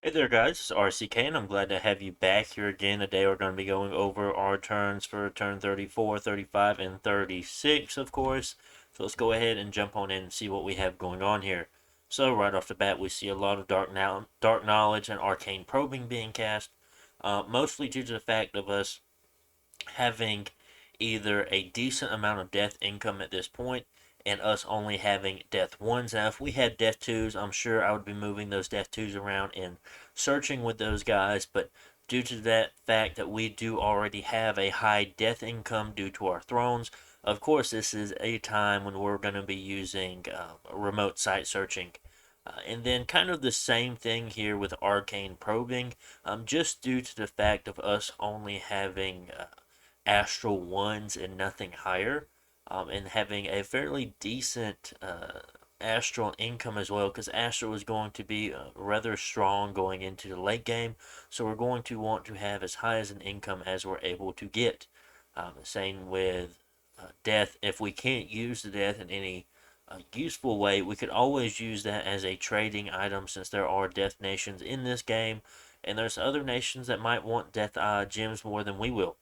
Hey there guys, it's RCK and I'm glad to have you back here again. Today we're going to be going over our turns for turn 34, 35, and 36, of course. So let's go ahead and jump on in and see what we have going on here. So right off the bat we see a lot of dark knowledge and arcane probing being cast, mostly due to the fact of us having either a decent amount of death income at this point and us only having death ones. Now, if we had death twos, I'm sure I would be moving those death twos around and searching with those guys, but due to that fact that we do already have a high death income due to our thrones, of course, this is a time when we're going to be using remote site searching. And then kind of the same thing here with arcane probing, just due to the fact of us only having astral ones and nothing higher, and having a fairly decent astral income as well, because astral is going to be rather strong going into the late game, so we're going to want to have as high as an income as we're able to get. Same with death. If we can't use the death in any useful way, we could always use that as a trading item, since there are death nations in this game, and there's other nations that might want death gems more than we will.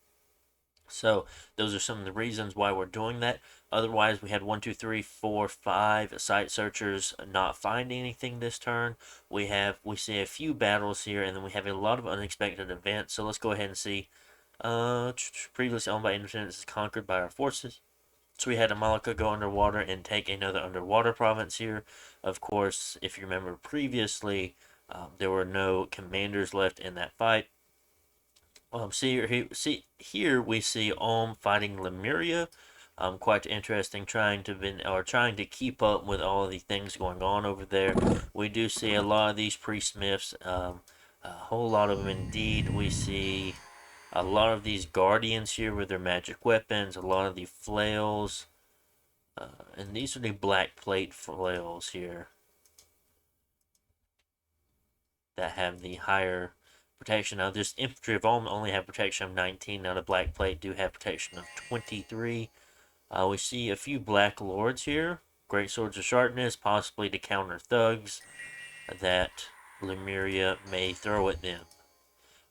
So those are some of the reasons why we're doing that. Otherwise, we had 1, 2, 3, 4, 5 site searchers not finding anything this turn. We see a few battles here, and then we have a lot of unexpected events. So let's go ahead and see. Previously owned by Independence is conquered by our forces. So we had Amalika go underwater and take another underwater province here. Of course, if you remember previously, there were no commanders left in that fight. Here we see fighting Lemuria. Quite interesting, trying to keep up with all of the things going on over there. We do see a lot of these pre-smiths, a whole lot of them indeed. We see a lot of these guardians here with their magic weapons, a lot of the flails, and these are the black plate flails here that have the higher protection. Now, this infantry of Ulm only have protection of 19. Now, the black plate do have protection of 23. We see a few black lords here. Great swords of sharpness, possibly to counter thugs that Lemuria may throw at them.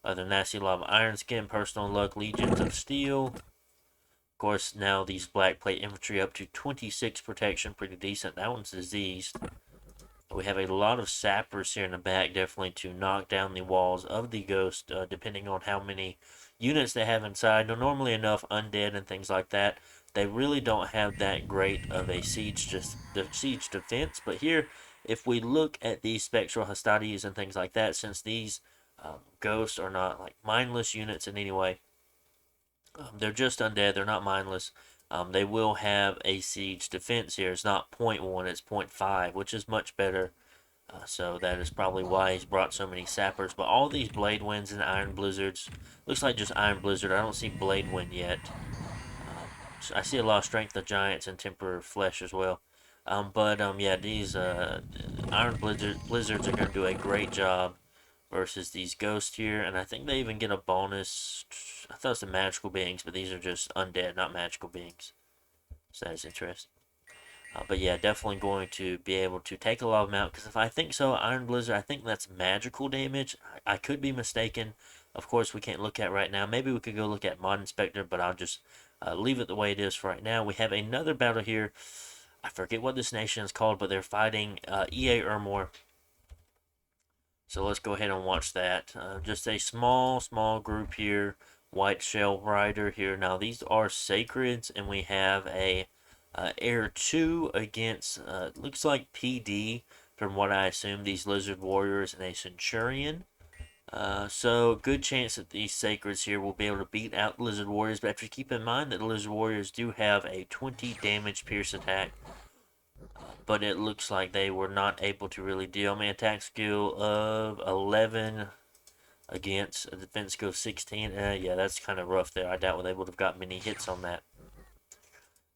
Other than that, see a lot of iron skin, personal luck, legions of steel. Of course, now these black plate infantry up to 26 protection, pretty decent. That one's diseased. We have a lot of sappers here in the back, definitely to knock down the walls of the ghost, depending on how many units they have inside. Now, normally enough undead and things like that, they really don't have that great of a siege defense. But here, if we look at these spectral hostilities and things like that, since these ghosts are not like mindless units in any way, they're just undead. They're not mindless. They will have a siege defense here. It's not 0.1, it's 0.5, which is much better. So that is probably why he's brought so many sappers. But all these blade winds and iron blizzards, looks like just iron blizzard. I don't see blade wind yet. So I see a lot of strength of giants and temper flesh as well. Yeah, these blizzards are going to do a great job versus these ghosts here, and I think they even get a bonus. I thought it was the magical beings, but these are just undead, not magical beings. So that's interesting. But yeah, definitely going to be able to take a lot of them out, because if I think so, Iron Blizzard, I think that's magical damage. I could be mistaken. Of course, we can't look at right now. Maybe we could go look at Mod Inspector, but I'll just leave it the way it is for right now. We have another battle here. I forget what this nation is called, but they're fighting EA Ermor. So let's go ahead and watch that. Just a small group here. White Shell Rider here. Now these are Sacreds, and we have a Air 2 against, looks like PD, from what I assume, these Lizard Warriors and a Centurion. So good chance that these Sacreds here will be able to beat out Lizard Warriors, but have to keep in mind that the Lizard Warriors do have a 20 damage pierce attack, but it looks like they were not able to really deal. I mean, attack skill of 11 against a defense skill of 16. Yeah, that's kind of rough there. I doubt they would have got many hits on that.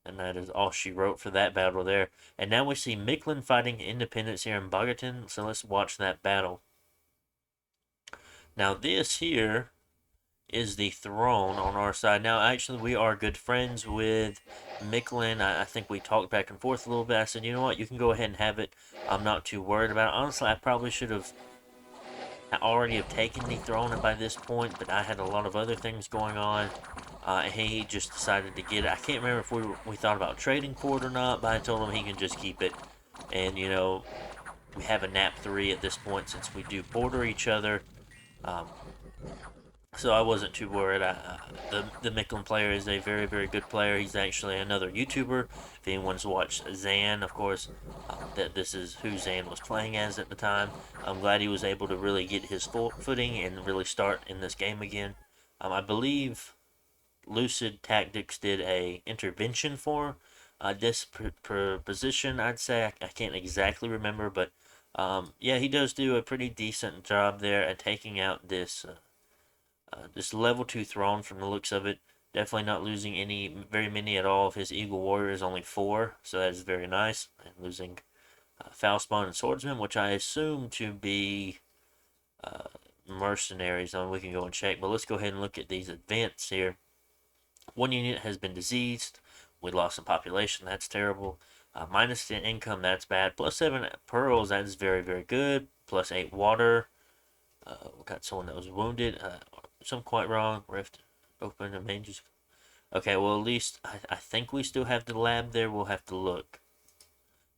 And that is all she wrote for that battle there. And now we see Micklin fighting Independence here in Bogatin, so let's watch that battle. Now this here is the throne on our side. Now, actually, we are good friends with Micklin. I think we talked back and forth a little bit. I said, you know what, you can go ahead and have it. I'm not too worried about it. Honestly, I probably should have I already have taken the throne by this point, but I had a lot of other things going on. And he just decided to get it. I can't remember if we thought about trading for it or not, but I told him he can just keep it. And we have a nap 3 at this point since we do border each other. Um, so I wasn't too worried. The Micklin player is a very, very good player. He's actually another YouTuber. If anyone's watched Zan, of course, that this is who Zan was playing as at the time. I'm glad he was able to really get his footing and really start in this game again. I believe Lucid Tactics did a intervention for this position. I'd say I can't exactly remember, but yeah, he does do a pretty decent job there at taking out this level 2 throne from the looks of it. Definitely not losing very many at all of his Eagle Warriors, only 4, so that is very nice. And losing Foulspawn and Swordsman, which I assume to be uh, mercenaries. I mean, we can go and check, but let's go ahead and look at these events here. One unit has been diseased. We lost some population, that's terrible. Minus 10 income, that's bad. Plus 7 pearls, that is very, very good. Plus 8 water. We got someone that was wounded. Something quite wrong. Rift open and mages. Okay, well at least I think we still have the lab there. We'll have to look.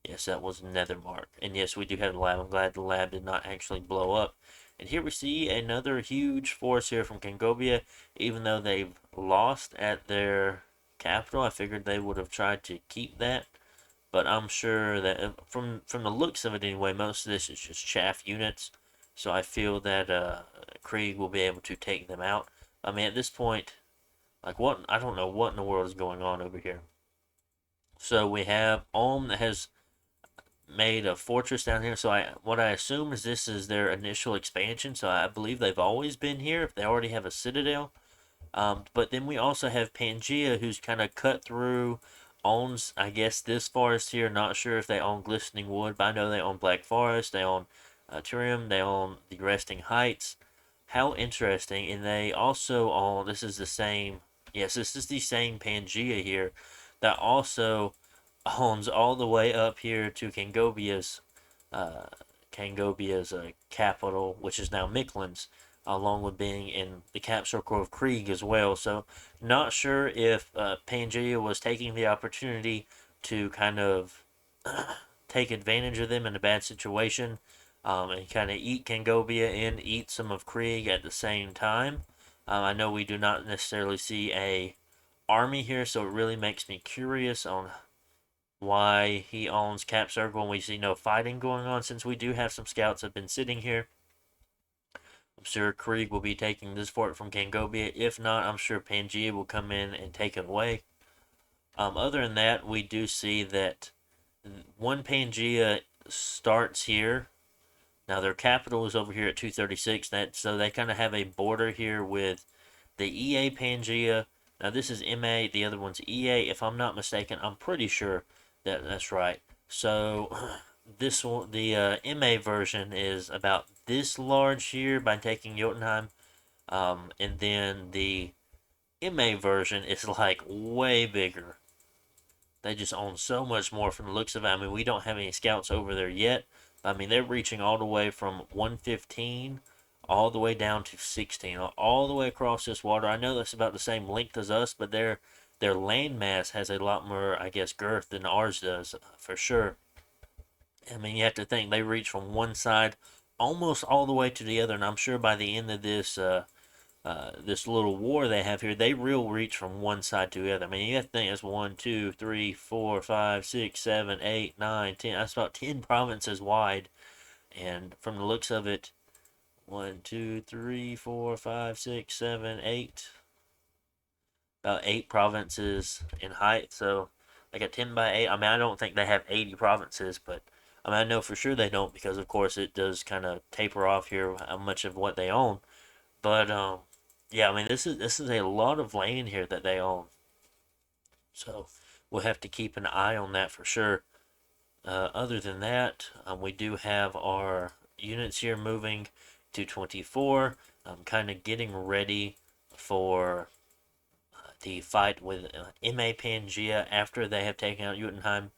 Yes, that was Nethermark. And yes, we do have the lab. I'm glad the lab did not actually blow up. And here we see another huge force here from Kangobia. Even though they've lost at their capital, I figured they would have tried to keep that. But I'm sure that from the looks of it anyway, most of this is just chaff units. So I feel that Krieg will be able to take them out. I mean, at this point, like what I don't know what in the world is going on over here. So we have Ulm that has made a fortress down here. So what I assume is this is their initial expansion. So I believe they've always been here if they already have a citadel. But then we also have Pangea, who's kind of cut through, owns, I guess, this forest here. Not sure if they own Glistening Wood, but I know they own Black Forest, they own Turium, they own the Resting Heights. How interesting. And they also own, this is the same, yes, this is the same Pangea here that also owns all the way up here to uh, Kangobia's capital, which is now Micklin's, along with being in the cap circle of Krieg as well. So, not sure if Pangea was taking the opportunity to kind of take advantage of them in a bad situation and kind of eat Kangobia and eat some of Krieg at the same time. I know we do not necessarily see a army here, so it really makes me curious on why he owns Cap Circle and we see no fighting going on, since we do have some scouts that have been sitting here. I'm sure Krieg will be taking this fort from Kangobia. If not, I'm sure Pangea will come in and take it away. Other than that, we do see that one Pangea starts here. Now their capital is over here at 236. So they kind of have a border here with the EA Pangea. Now this is MA, the other one's EA. If I'm not mistaken, I'm pretty sure that's right. So this one, the MA version is about this large here by taking Jotunheim, and then the MA version is like way bigger. They just own so much more from the looks of it. I mean, we don't have any scouts over there yet. I mean, they're reaching all the way from 115 all the way down to 16, all the way across this water. I know that's about the same length as us, but their land mass has a lot more, I guess, girth than ours does, for sure. I mean, you have to think they reach from one side almost all the way to the other, and I'm sure by the end of this little war they have here, they will reach from one side to the other. I mean, you have to think that's 1, 2, 3, 4, 5, 6, 7, 8, 9, 10. That's about 10 provinces wide, and from the looks of it, 1, 2, 3, 4, 5, 6, 7, 8. About 8 provinces in height. So, like a 10 by 8. I mean, I don't think they have 80 provinces, but I mean, I know for sure they don't because, of course, it does kind of taper off here how much of what they own. But yeah, I mean, this is a lot of land here that they own. So we'll have to keep an eye on that for sure. Other than that, we do have our units here moving to 24. I'm kind of getting ready for the fight with MA Pangea after they have taken out Jotunheim.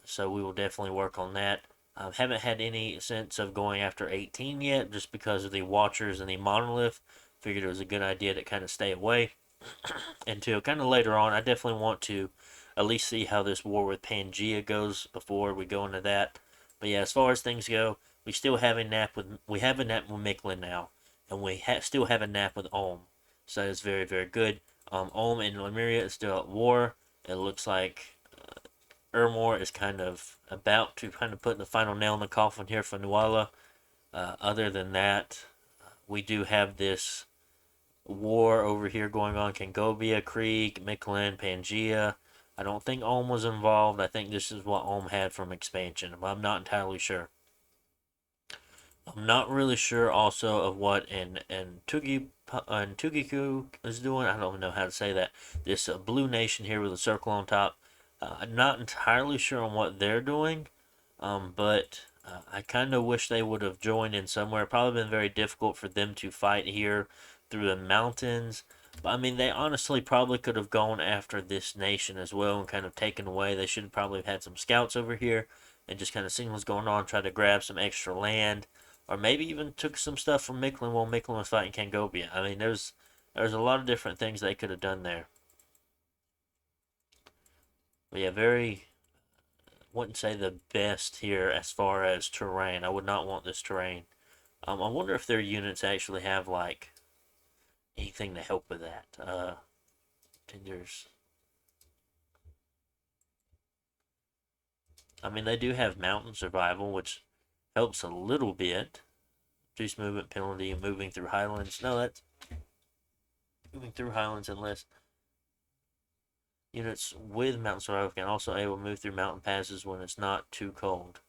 So we will definitely work on that. Haven't had any sense of going after 18 yet, just because of the Watchers and the Monolith. Figured it was a good idea to kind of stay away until kind of later on. I definitely want to at least see how this war with Pangea goes before we go into that. But yeah, as far as things go, we have a nap with Micklin now, and still have a nap with Ulm. So it's very very good. Ulm and Lemuria is still at war. It looks like Ermor is kind of about to kind of put the final nail in the coffin here for Nuala. Other than that, we do have this war over here going on. Kangobia, Krieg, Micklin, Pangea. I don't think Ulm was involved. I think this is what Ulm had from expansion, but I'm not entirely sure. I'm not really sure also of what and Tugiku is doing. I don't know how to say that. This blue nation here with a circle on top. I'm not entirely sure on what they're doing, but I kind of wish they would have joined in somewhere. Probably been very difficult for them to fight here through the mountains. But I mean, they honestly probably could have gone after this nation as well and kind of taken away. They should have probably had some scouts over here and just kind of seen what's going on, try to grab some extra land, or maybe even took some stuff from Micklin while Micklin was fighting Kangobia. I mean, there's a lot of different things they could have done there. But yeah, very wouldn't say the best here as far as terrain. I would not want this terrain. I wonder if their units actually have like anything to help with that. Tenders. I mean, they do have mountain survival, which helps a little bit. Reduce movement penalty and moving through highlands. No, that's moving through highlands unless units with mountain survival can also able to move through mountain passes when it's not too cold.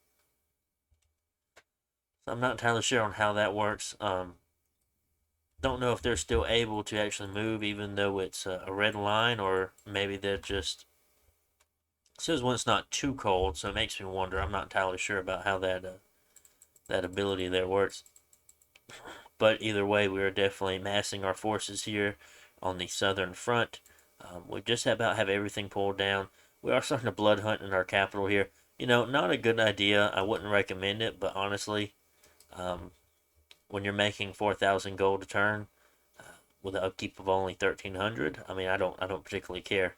So I'm not entirely sure on how that works. Don't know if they're still able to actually move even though it's a red line, or maybe they're just it says when it's not too cold, so it makes me wonder. I'm not entirely sure about how that ability there works. But either way, we are definitely massing our forces here on the southern front. We just about have everything pulled down. We are starting to blood hunt in our capital here. You know, not a good idea. I wouldn't recommend it, but honestly, um, when you're making 4,000 gold a turn with an upkeep of only 1,300, I mean, I don't particularly care.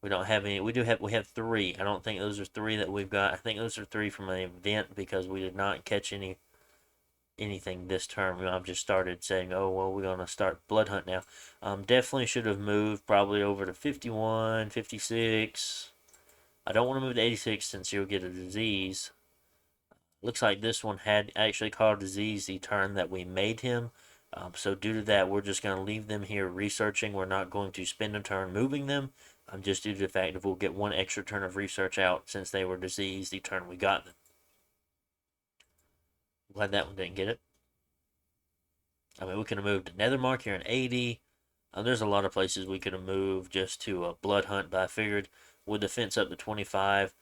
We don't have any. We have three. I don't think those are three that we've got. I think those are three from an event because we did not catch anything this term. You know, I've just started saying, oh well, we're gonna start blood hunt now. Definitely should have moved probably over to 51, 56. I don't want to move to 86 since you'll get a disease. Looks like this one had actually caught a disease the turn that we made him. So due to that, we're just going to leave them here researching. We're not going to spend a turn moving them. Just due to the fact that we'll get one extra turn of research out since they were diseased the turn we got them. Glad that one didn't get it. I mean, we could have moved to Nethermark here in 80. There's a lot of places we could have moved just to a blood hunt, but I figured with the fence up to 25,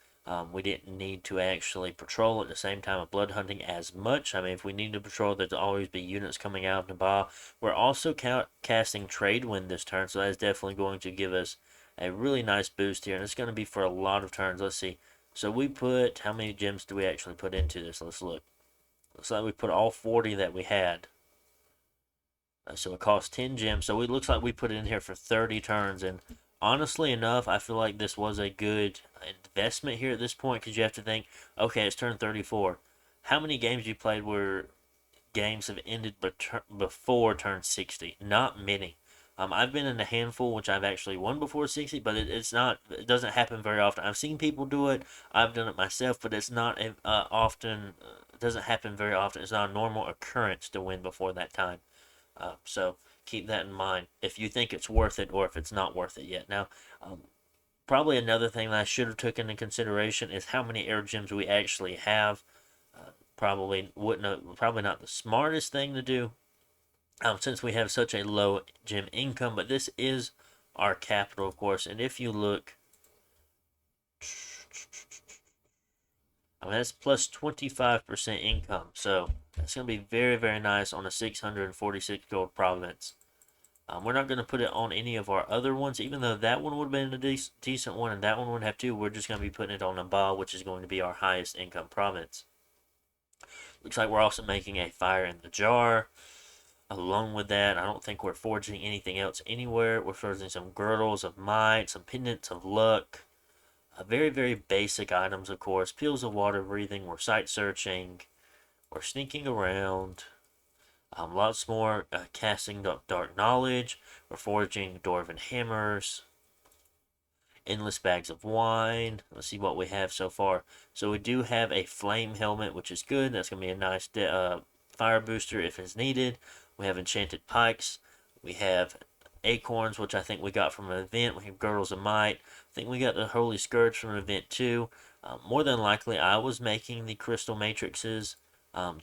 we didn't need to actually patrol at the same time of blood hunting as much. I mean, if we need to patrol, there'd always be units coming out of Naba. We're also casting Trade Wind this turn, so that's definitely going to give us a really nice boost here, and it's going to be for a lot of turns. Let's see. So we put, how many gems do we actually put into this? Let's look. Looks like we put all 40 that we had. So it costs 10 gems. So it looks like we put it in here for 30 turns. And honestly enough, I feel like this was a good investment here at this point because you have to think, okay, it's turn 34. How many games you played where games have ended before turn 60? Not many. I've been in a handful which I've actually won before 60, but it doesn't happen very often. I've seen people do it. I've done it myself, but it's not often. It doesn't happen very often. It's not a normal occurrence to win before that time. So keep that in mind if you think it's worth it or if it's not worth it yet. Now, probably another thing that I should have taken into consideration is how many air gems we actually have. Probably not the smartest thing to do, since we have such a low gem income. But this is our capital, of course. And if you look, I mean that's plus 25% income, so that's going to be very very nice on a 646 gold province. We're not going to put it on any of our other ones, even though that one would have been a decent one and that one would have too. We're just going to be putting it on Naba, which is going to be our highest income province. Looks like we're also making a fire in the jar. Along with that, I don't think we're forging anything else anywhere. We're forging some girdles of might, some pendants of luck. Very, very basic items, of course. Pills of water breathing. We're sight searching. We're sneaking around. Lots more casting dark knowledge. We're forging dwarven hammers. Endless bags of wine. Let's see what we have so far. So we do have a flame helmet, which is good. That's going to be a nice fire booster if it's needed. We have enchanted pikes. We have acorns, which I think we got from an event. We have girdles of might. I think we got the holy scourge from an event too. More than likely, I was making the crystal matrices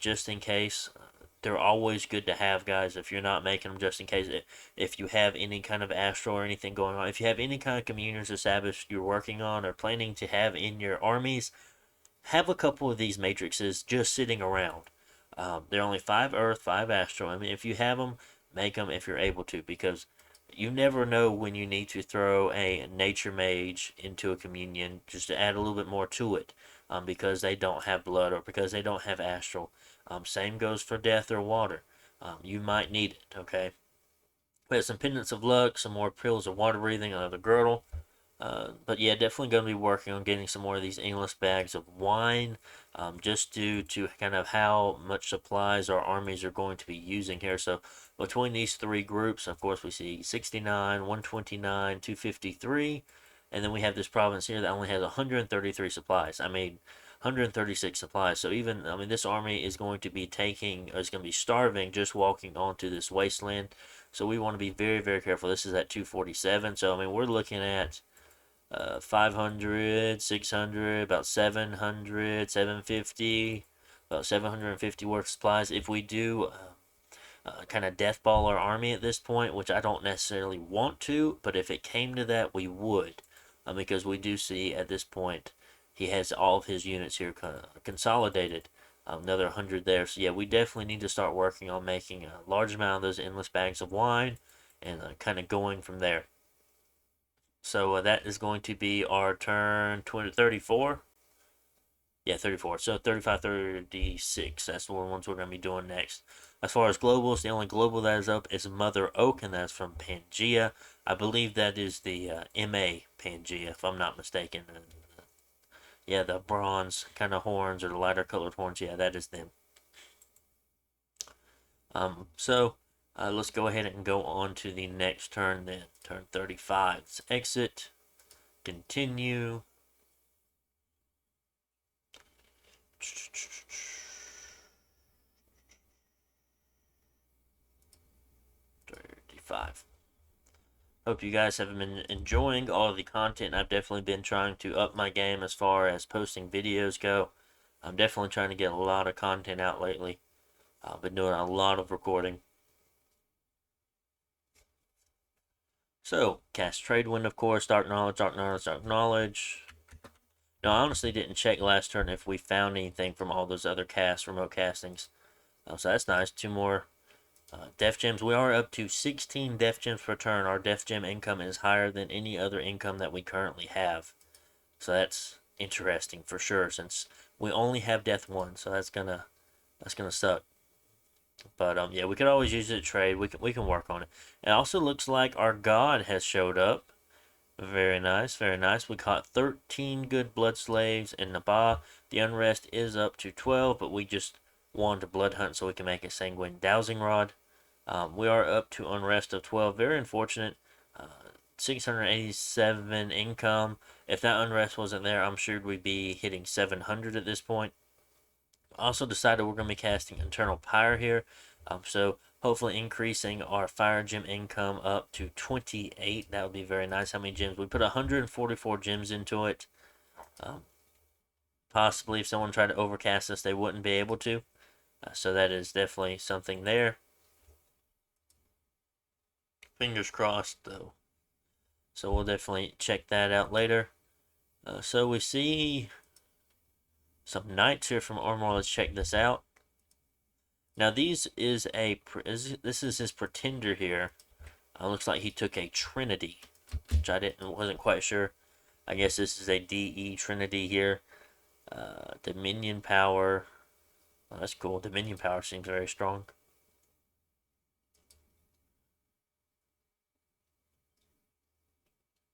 just in case. They're always good to have, guys, if you're not making them just in case. If you have any kind of astral or anything going on, if you have any kind of communions or sabbaths you're working on or planning to have in your armies, have a couple of these matrices just sitting around. They're only 5 earth, 5 astral. I mean, if you have them, make them if you're able to, because you never know when you need to throw a nature mage into a communion just to add a little bit more to it, because they don't have blood or because they don't have astral. Same goes for death or water. You might need it, okay? We have some pendants of luck, some more pills of water breathing, another girdle. But yeah, definitely going to be working on getting some more of these endless bags of wine, just due to kind of how much supplies our armies are going to be using here. So between these three groups, of course, we see 69, 129, 253, and then we have this province here that only has 133 supplies. I mean, 136 supplies. So even, I mean, this army is going to be is going to be starving just walking onto this wasteland. So we want to be very, very careful. This is at 247. So, I mean, we're looking at 500, 600, about 700, 750, about 750 worth of supplies. If we do kind of deathball our army at this point, which I don't necessarily want to, but if it came to that, we would. Because we do see at this point he has all of his units here consolidated. Another 100 there. So yeah, we definitely need to start working on making a large amount of those endless bags of wine and kind of going from there. So that is going to be our turn 34. Yeah, 34. So 35, 36. That's the ones we're going to be doing next. As far as globals, the only global that is up is Mother Oak, and that's from Pangea. I believe that is the MA Pangea, if I'm not mistaken. Yeah, the bronze kind of horns or the lighter colored horns. Yeah, that is them. So let's go ahead and go on to the next turn then. Turn 35. Let's exit. Continue. 35. Hope you guys have been enjoying all of the content. I've definitely been trying to up my game as far as posting videos go. I'm definitely trying to get a lot of content out lately. I've been doing a lot of recording. So, cast Trade Wind, of course, Dark Knowledge, Dark Knowledge, Dark Knowledge. Now, I honestly didn't check last turn if we found anything from all those other remote castings. So that's nice. 2 more Def Gems. We are up to 16 Def Gems per turn. Our Def Gem income is higher than any other income that we currently have. So that's interesting for sure, since we only have Death 1. So that's gonna suck. But yeah, we could always use it to trade. We can work on it. It also looks like our god has showed up. Very nice, very nice. We caught 13 good blood slaves in Naba. The unrest is up to 12, but we just wanted to blood hunt so we can make a sanguine dowsing rod. We are up to unrest of 12. Very unfortunate. 687 income. If that unrest wasn't there, I'm sure we'd be hitting 700 at this point. Also decided we're going to be casting Eternal Pyre here. So hopefully increasing our fire gem income up to 28. That would be very nice. How many gems? We put 144 gems into it. Possibly if someone tried to overcast us, they wouldn't be able to. So that is definitely something there. Fingers crossed, though. So we'll definitely check that out later. So we see some knights here from Armor. Let's check this out. Now this is his pretender here. Looks like he took a Trinity, which wasn't quite sure. I guess this is a DE Trinity here. Dominion power. Oh, that's cool. Dominion power seems very strong.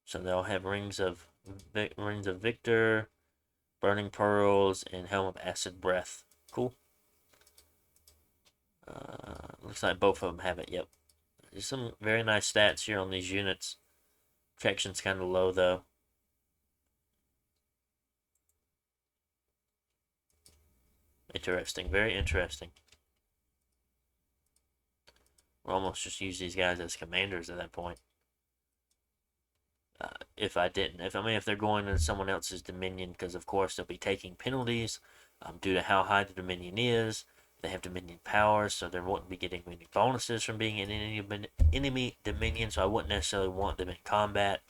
So they'll have rings of Victor, Burning Pearls, and Helm of Acid Breath. Cool. Looks like both of them have it. Yep. There's some very nice stats here on these units. Protection's kind of low though. Interesting. Very interesting. We'll almost just use these guys as commanders at that point. If I didn't, if they're going into someone else's dominion, because of course they'll be taking penalties due to how high the dominion is. They have dominion powers, so they wouldn't be getting any bonuses from being in any enemy dominion. So I wouldn't necessarily want them in combat.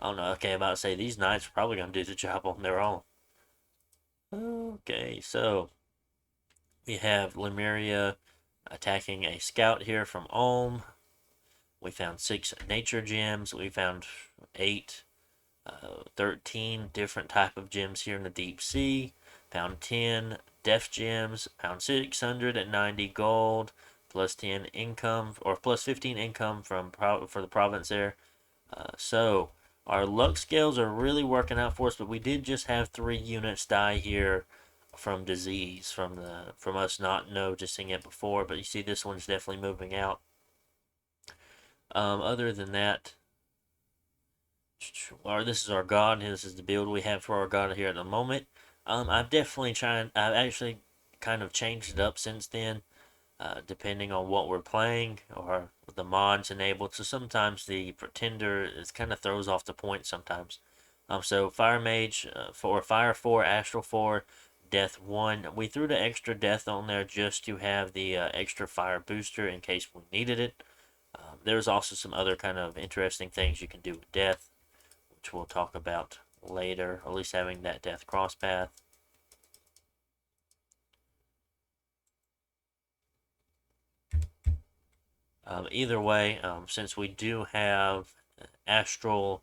Oh no, okay, I'm about to say these knights are probably gonna do the job on their own. Okay, so we have Lemuria attacking a scout here from Ulm. We found 6 nature gems. We found 8, 13 different type of gems here in the deep sea. Found 10 death gems. Found 690 gold, plus 10 income, or plus 15 income for the province there. So our luck scales are really working out for us, but we did just have 3 units die here from disease, from us not noticing it before. But you see, this one's definitely moving out. Other than that, this is our god. This is the build we have for our god here at the moment. I've actually kind of changed it up since then, depending on what we're playing or the mods enabled. So sometimes the pretender kind of throws off the point sometimes. So Fire Mage for Fire 4, Astral 4, Death 1. We threw the extra Death on there just to have the extra Fire booster in case we needed it. There's also some other kind of interesting things you can do with Death, which we'll talk about later, at least having that Death cross path. Either way, since we do have Astral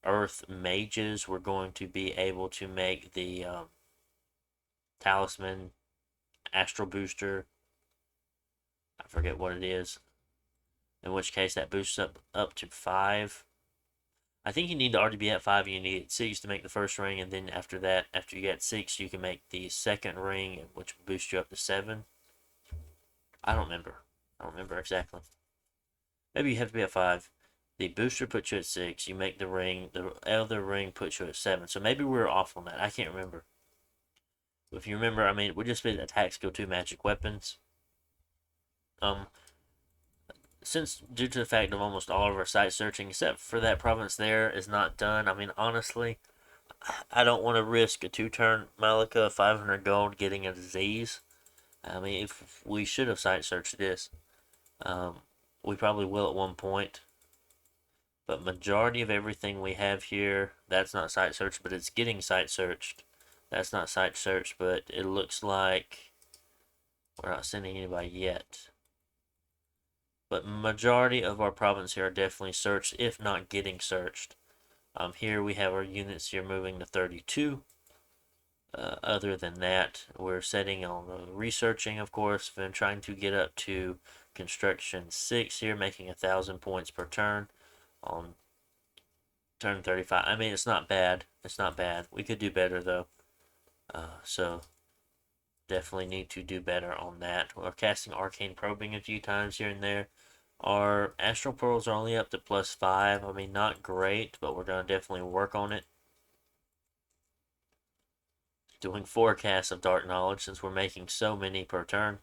Earth mages, we're going to be able to make the Talisman Astral Booster. I forget what it is. In which case that boosts up to 5. I think you need to already be at 5 and you need 6 to make the first ring, and then after that, after you get 6, you can make the second ring, which will boost you up to 7. I don't remember exactly. Maybe you have to be at 5. The booster puts you at 6. You make the ring. The other ring puts you at 7. So maybe we're off on that. I can't remember. If you remember, I mean, we just did attack skill 2 magic weapons. Since due to the fact of almost all of our site searching, except for that province there, is not done. I mean, honestly, I don't want to risk a 2-turn Malika 500 gold getting a disease. I mean, if we should have site searched this, we probably will at one point. But majority of everything we have here, that's not site searched, but it's getting site searched. That's not site searched, but it looks like we're not sending anybody yet. But majority of our province here are definitely searched, if not getting searched. Here we have our units here moving to 32. Other than that, we're setting on researching, of course, and trying to get up to construction 6 here, making 1,000 points per turn on turn 35. I mean, it's not bad. It's not bad. We could do better, though. So definitely need to do better on that. We're casting Arcane Probing a few times here and there. Our Astral Pearls are only up to +5. I mean, not great, but we're going to definitely work on it. Doing forecasts of Dark Knowledge since we're making so many per turn.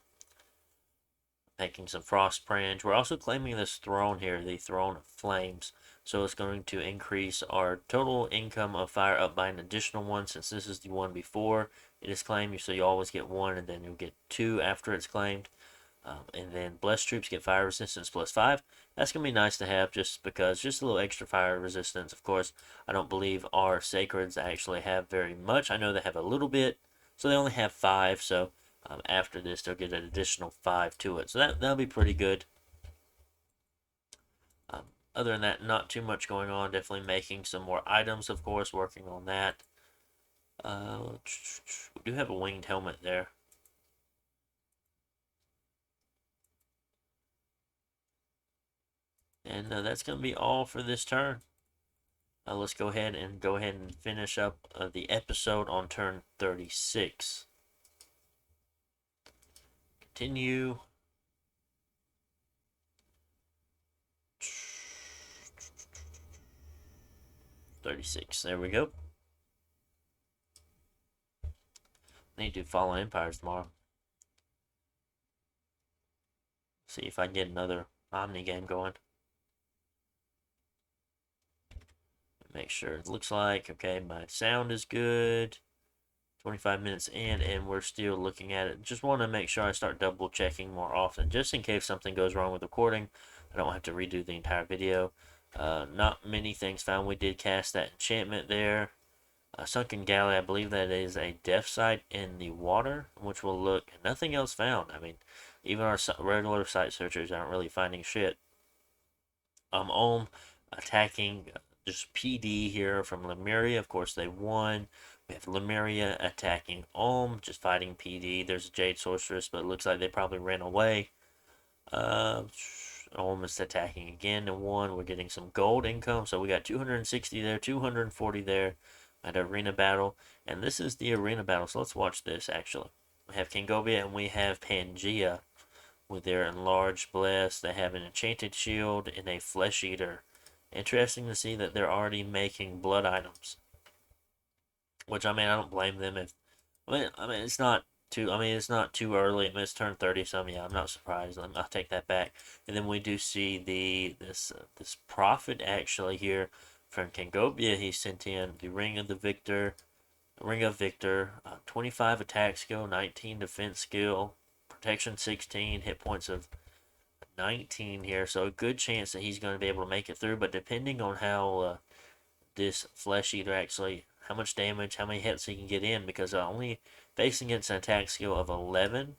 Making some Frost Branch. We're also claiming this throne here, the Throne of Flames. So it's going to increase our total income of fire up by an additional 1, since this is the one before it is claimed. So you always get 1 and then you'll get 2 after it's claimed. And then Blessed Troops get fire resistance +5. That's going to be nice to have just because, just a little extra fire resistance. Of course, I don't believe our Sacreds actually have very much. I know they have a little bit, so they only have 5. So after this, they'll get an additional 5 to it. So that'll be pretty good. other than that, not too much going on. Definitely making some more items, of course, working on that. We do have a winged helmet there. And that's going to be all for this turn. Let's go ahead and finish up the episode on turn 36. Continue. 36. There we go. Need to follow Empires tomorrow. See if I can get another Omni game going. Make sure it looks like, okay, my sound is good. 25 minutes in, and we're still looking at it. Just want to make sure I start double checking more often, just in case something goes wrong with recording. I don't have to redo the entire video. Not many things found. We did cast that enchantment there. Sunken Galley, I believe that is a death site in the water, which will look, nothing else found. I mean, even our regular site searchers aren't really finding shit. Ulm attacking just PD here from Lemuria. Of course, they won. We have Lemuria attacking Ulm, just fighting PD. There's a Jade Sorceress, but it looks like they probably ran away. Ulm is attacking again and won. We're getting some gold income, so we got 260 there, 240 there at Arena Battle. And this is the Arena Battle, so let's watch this actually. We have Kingobia and we have Pangea with their enlarged bless. They have an enchanted shield and a flesh eater. Interesting to see that they're already making blood items. Which, I mean, I don't blame them if... I mean, it's not too... I mean, it's not too early. I mean, it's turned 30, so yeah, I'm not surprised. I'll take that back. And then we do see this prophet, actually, here from Kingobia. He sent in the Ring of Victor, 25 attack skill, 19 defense skill, protection 16, hit points of 19 here. So a good chance that he's going to be able to make it through. But depending on how this Flesh Eater actually, how much damage, how many hits he can get in, because only facing against an attack skill of 11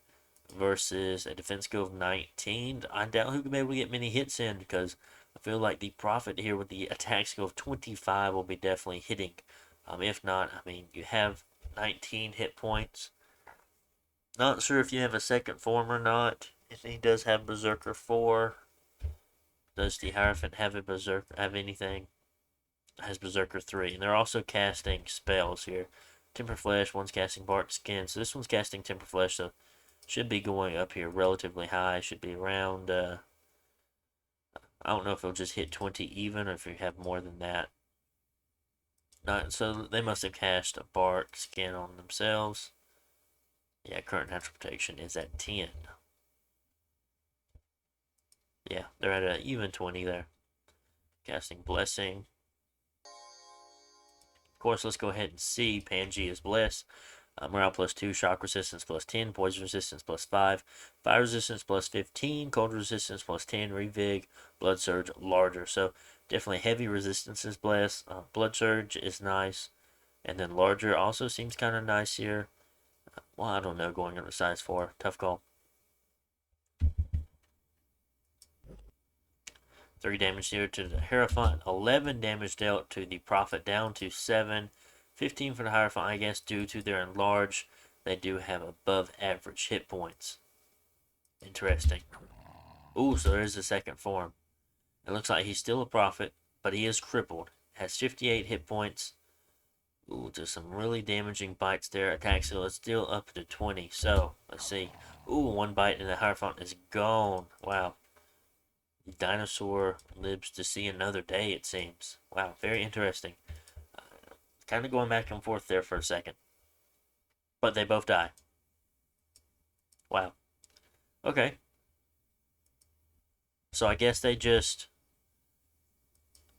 versus a defense skill of 19, I doubt who can be able to get many hits in, because I feel like the Prophet here with the attack skill of 25 will be definitely hitting. If not, I mean, you have 19 hit points. Not sure if you have a second form or not. If he does have Berserker 4. Does the Hierophant have a Berserker, have anything? Has Berserker 3. And they're also casting spells here. Temper Flesh, one's casting Bark Skin. So this one's casting Temper Flesh, so should be going up here relatively high. Should be around, I don't know if it'll just hit 20 even, or if you have more than that. Not, so they must have cast a Bark Skin on themselves. Yeah, current natural protection is at 10. Yeah, they're at an even 20 there. Casting Blessing. Of course, let's go ahead and see Pangea's Bless. Morale plus 2, Shock Resistance plus 10, Poison Resistance plus 5, Fire Resistance plus 15, Cold Resistance plus 10, Revig, Blood Surge larger. So definitely heavy resistances Bless. Blood Surge is nice. And then larger also seems kind of nice here. Well, I don't know, going up to size 4. Tough call. 3 damage here to the Hierophant, 11 damage dealt to the Prophet, down to 7, 15 for the Hierophant. I guess due to their enlarged, they do have above average hit points. Interesting. Ooh, so there's the second form. It looks like he's still a Prophet, but he is crippled. Has 58 hit points. Ooh, just some really damaging bites there. Attack skill is still up to 20. So, let's see. Ooh, one bite and the Hierophant is gone. Wow. Dinosaur lives to see another day, it seems. Wow, very interesting. Kind of going back and forth there for a second. But they both die. Wow. Okay. So I guess they just...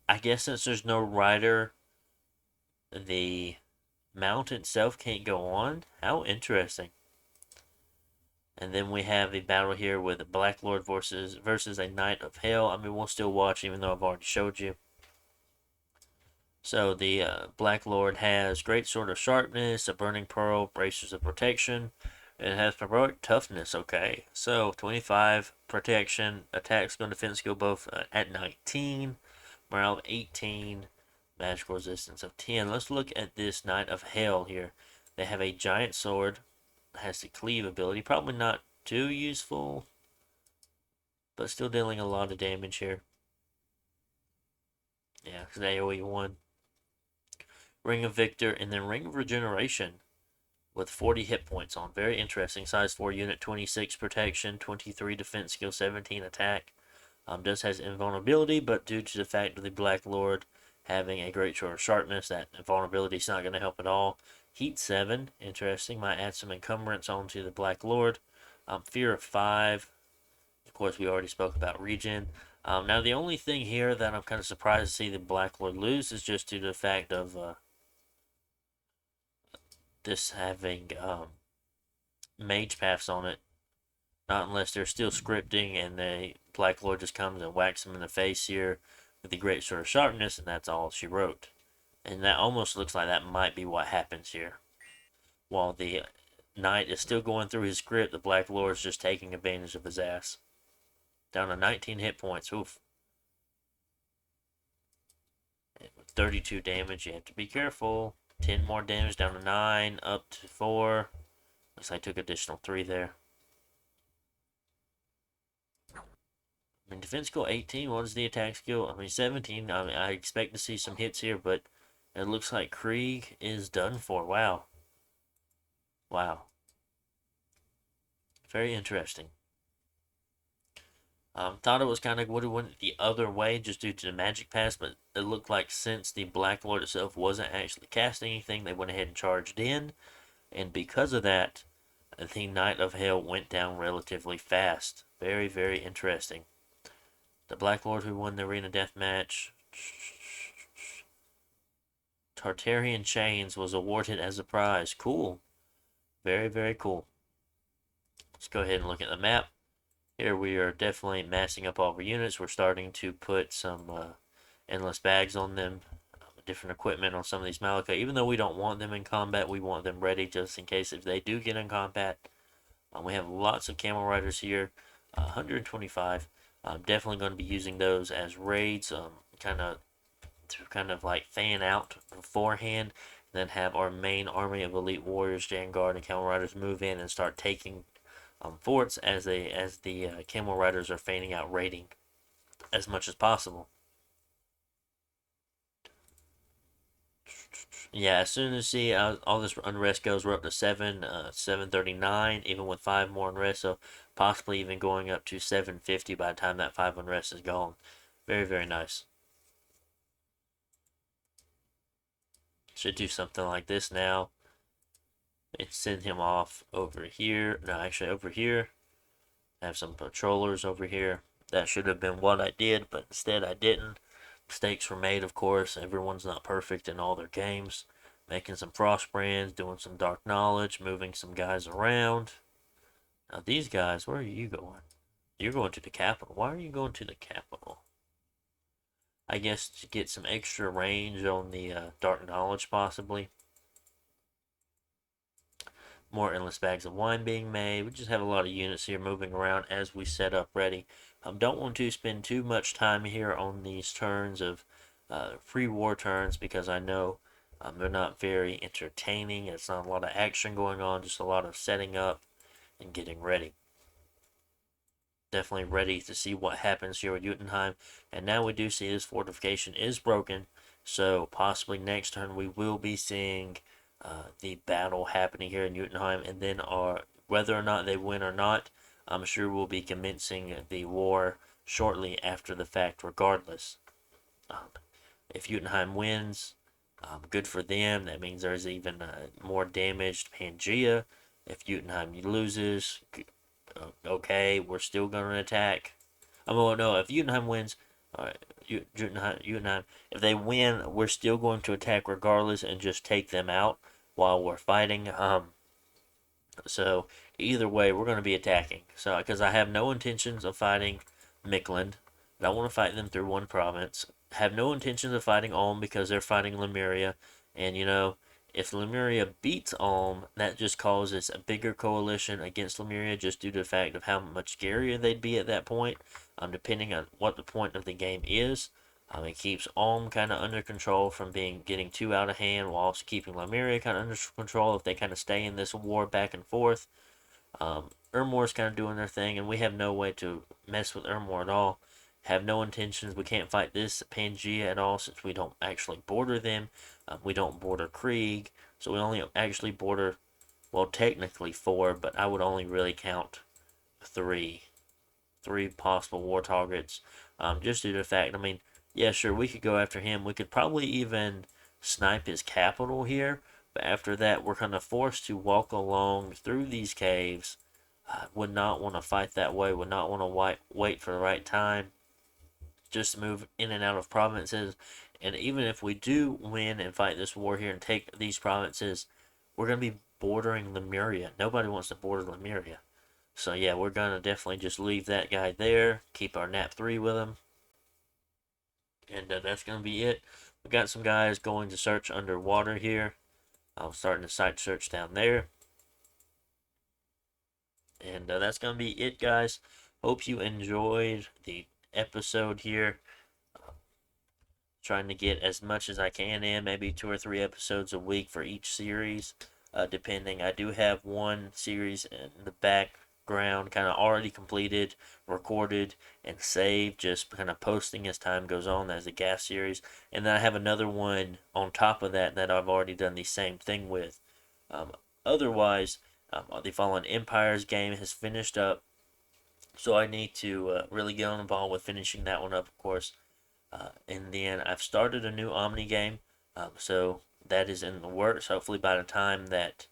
I guess since there's no rider, the mount itself can't go on? How interesting. And then we have a battle here with Black Lord versus a Knight of Hell. I mean, we'll still watch even though I've already showed you. So the Black Lord has Great Sword of Sharpness, a Burning Pearl, Bracers of Protection. It has Heroic Toughness, okay. So 25 protection, attack skill and defense skill both at 19. Morale of 18. Magical resistance of 10. Let's look at this Knight of Hell here. They have a giant sword. Has the cleave ability. Probably not too useful, but still dealing a lot of damage here. Yeah, because AoE 1. Ring of Victor, and then Ring of Regeneration with 40 hit points on. Very interesting. Size 4 unit, 26 protection, 23 defense skill, 17 attack. Does has invulnerability, but due to the fact of the Black Lord having a great sword of sharpness, that invulnerability is not going to help at all. Heat 7, interesting. Might add some encumbrance onto the Black Lord. Fear of 5. Of course, we already spoke about regen. Now, the only thing here that I'm kind of surprised to see the Black Lord lose is just due to the fact of this having mage paths on it. Not unless they're still scripting and the Black Lord just comes and whacks him in the face here with the great sword of sharpness, and that's all she wrote. And that almost looks like that might be what happens here. While the knight is still going through his script, the Black Lord is just taking advantage of his ass. Down to 19 hit points. Oof. And with 32 damage, you have to be careful. 10 more damage, down to 9, up to 4. Looks like I took additional 3 there. I mean, defense skill 18. What is the attack skill? I mean, 17. I mean, I expect to see some hits here, but it looks like Krieg is done for. Wow. Wow. Very interesting. Thought it was kind of would have went the other way just due to the magic pass, but it looked like since the Black Lord itself wasn't actually casting anything, they went ahead and charged in, and because of that, the Knight of Hell went down relatively fast. Very, very interesting. The Black Lord who won the arena death match, Tartarian Chains, was awarded as a prize. Cool. Very, very cool. Let's go ahead and look at the map. Here we are definitely massing up all of our units. We're starting to put some endless bags on them, different equipment on some of these Malika. Even though we don't want them in combat, we want them ready just in case if they do get in combat. We have lots of camel riders here, 125. I'm definitely going to be using those as raids, kind of like fan out beforehand, then have our main army of elite warriors, Vanguard, and camel riders move in and start taking forts as the camel riders are fanning out raiding as much as possible. Yeah, as soon as see all this unrest goes, we're up to 739, even with 5 more unrest, so possibly even going up to 750 by the time that 5 unrest is gone. Very, very nice. Should do something like this now. And send him off over here. No, actually over here. Have some patrollers over here. That should have been what I did, but instead I didn't. Mistakes were made, of course. Everyone's not perfect in all their games. Making some frost brands, doing some dark knowledge, moving some guys around. Now these guys, where are you going? You're going to the capital. Why are you going to the capital? I guess to get some extra range on the dark knowledge, possibly. More endless bags of wine being made. We just have a lot of units here moving around as we set up ready. Don't want to spend too much time here on these turns of free war turns because I know they're not very entertaining. It's not a lot of action going on, just a lot of setting up and getting ready. Definitely ready to see what happens here with Jotunheim. And now we do see this fortification is broken. So possibly next turn we will be seeing the battle happening here in Jotunheim. And then whether or not they win or not, I'm sure we'll be commencing the war shortly after the fact regardless. If Jotunheim wins, good for them. That means there's even more damaged Pangea. If Jotunheim loses, okay, we're still going to attack. Well, no, if Jotunheim wins, Jotunheim, if they win, we're still going to attack regardless and just take them out while we're fighting. So either way, we're going to be attacking. So because I have no intentions of fighting Mikland, I don't want to fight them through one province. Have no intentions of fighting Ulm because they're fighting Lemuria, and if Lemuria beats Ulm, that just causes a bigger coalition against Lemuria just due to the fact of how much scarier they'd be at that point, depending on what the point of the game is. It keeps Ulm kind of under control from getting too out of hand, while also keeping Lemuria kind of under control if they kind of stay in this war back and forth. Ermor's kind of doing their thing, and we have no way to mess with Ermor at all. Have no intentions. We can't fight this Pangea at all since we don't actually border them. We don't border Krieg, so we only actually border, well, technically four, but I would only really count three. Three possible war targets. Just due to the fact, I mean, yeah, sure, we could go after him. We could probably even snipe his capital here, but after that, we're kind of forced to walk along through these caves. Would not want to fight that way. Would not want to wait for the right time. Just move in and out of provinces. And even if we do win and fight this war here and take these provinces, we're going to be bordering Lemuria. Nobody wants to border Lemuria. So yeah, we're going to definitely just leave that guy there. Keep our nap 3 with him. And that's going to be it. We got some guys going to search underwater here. I'm starting to site search down there. And that's going to be it, guys. Hope you enjoyed the episode here. Trying to get as much as I can in, maybe 2 or 3 episodes a week for each series, depending. I do have one series in the background, kind of already completed, recorded, and saved, just kind of posting as time goes on as a gas series. And then I have another one on top of that that I've already done the same thing with. Otherwise, the Fallen Empires game has finished up, so I need to really get on the ball with finishing that one up, of course. And then I've started a new Omni game, so that is in the works. Hopefully, by the time that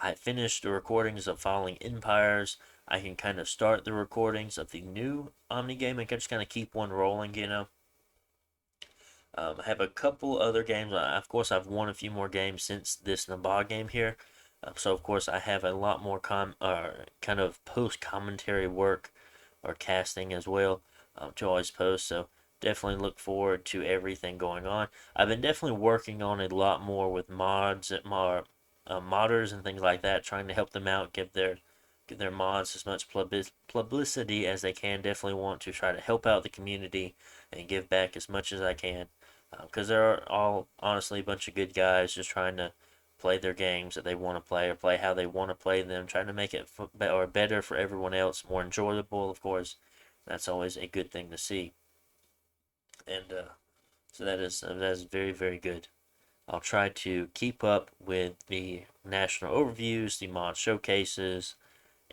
I finish the recordings of Falling Empires, I can kind of start the recordings of the new Omni game and just kind of keep one rolling, you know. I have a couple other games. Of course, I've won a few more games since this Naba game here. So, of course, I have a lot more kind of post commentary work or casting as well to always post. So, definitely look forward to everything going on. I've been definitely working on a lot more with mods and modders and things like that, trying to help them out, give their mods as much publicity as they can. Definitely want to try to help out the community and give back as much as I can, because they're all honestly a bunch of good guys just trying to play their games that they want to play or play how they want to play them, trying to make it or better for everyone else, more enjoyable, of course. That's always a good thing to see. And so that is very, very good. I'll try to keep up with the national overviews, the mod showcases,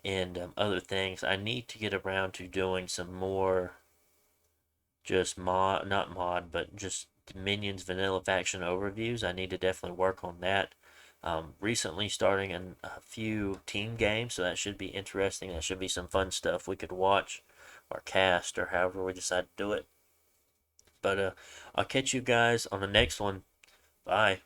and other things. I need to get around to doing some more just not mod, but just Minions Vanilla Faction overviews. I need to definitely work on that. Recently starting a few team games, so that should be interesting. That should be some fun stuff we could watch or cast or however we decide to do it. But I'll catch you guys on the next one. Bye.